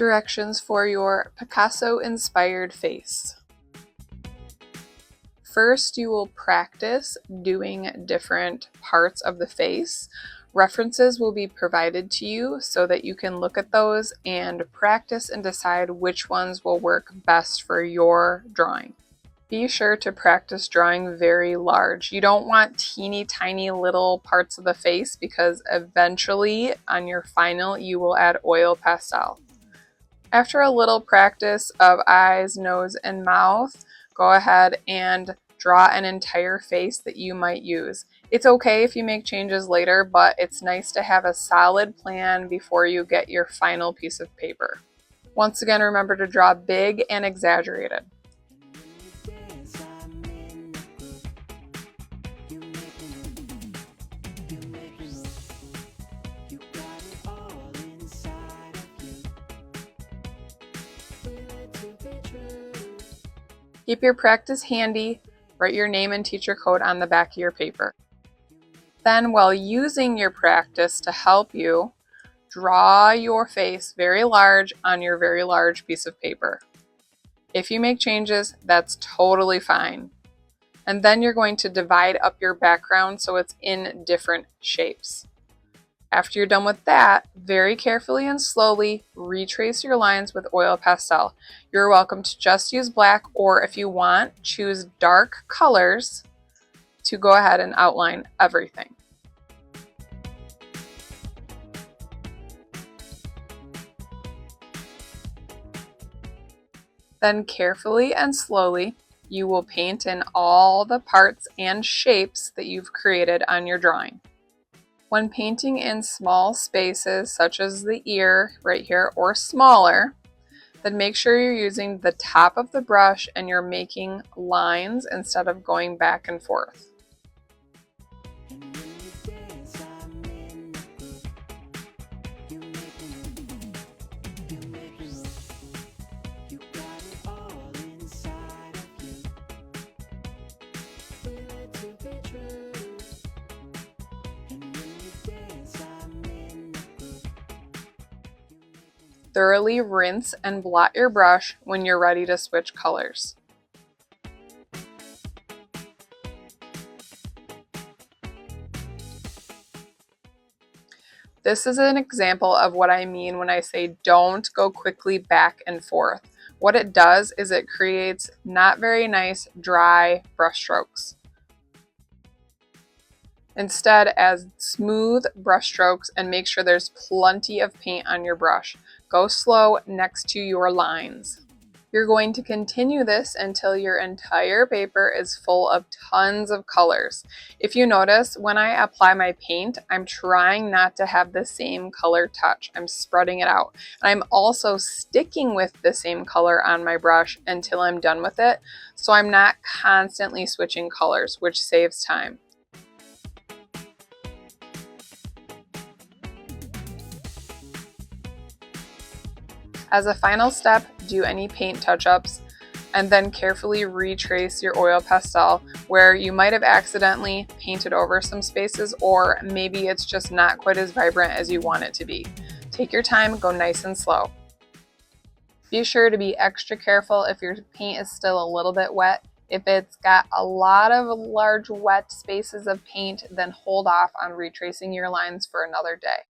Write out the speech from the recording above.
Directions for your Picasso-inspired face. First, you will practice doing different parts of the face. References will be provided to you so that you can look at those and practice and decide which ones will work best for your drawing. Be sure to practice drawing very large. You don't want teeny tiny little parts of the face because eventually on your final you will add oil pastel. After a little practice of eyes, nose, and mouth, go ahead and draw an entire face that you might use. It's okay if you make changes later, but it's nice to have a solid plan before you get your final piece of paper. Once again, remember to draw big and exaggerated. Keep your practice handy. Write your name and teacher code on the back of your paper. Then, while using your practice to help you, draw your face very large on your very large piece of paper. If you make changes, that's totally fine. And then you're going to divide up your background so it's in different shapes. After you're done with that, very carefully and slowly retrace your lines with oil pastel. You're welcome to just use black, or if you want, choose dark colors to go ahead and outline everything. Then carefully and slowly, you will paint in all the parts and shapes that you've created on your drawing. When painting in small spaces, such as the ear right here, or smaller, then make sure you're using the top of the brush and you're making lines instead of going back and forth. Thoroughly rinse and blot your brush when you're ready to switch colors. This is an example of what I mean when I say don't go quickly back and forth. What it does is it creates not very nice dry brush strokes. Instead, add smooth brush strokes and make sure there's plenty of paint on your brush. Go slow next to your lines. You're going to continue this until your entire paper is full of tons of colors. If you notice, when I apply my paint, I'm trying not to have the same color touch. I'm spreading it out. And I'm also sticking with the same color on my brush until I'm done with it, so I'm not constantly switching colors, which saves time. As a final step, do any paint touch-ups and then carefully retrace your oil pastel where you might have accidentally painted over some spaces, or maybe it's just not quite as vibrant as you want it to be. Take your time, go nice and slow. Be sure to be extra careful if your paint is still a little bit wet. If it's got a lot of large wet spaces of paint, then hold off on retracing your lines for another day.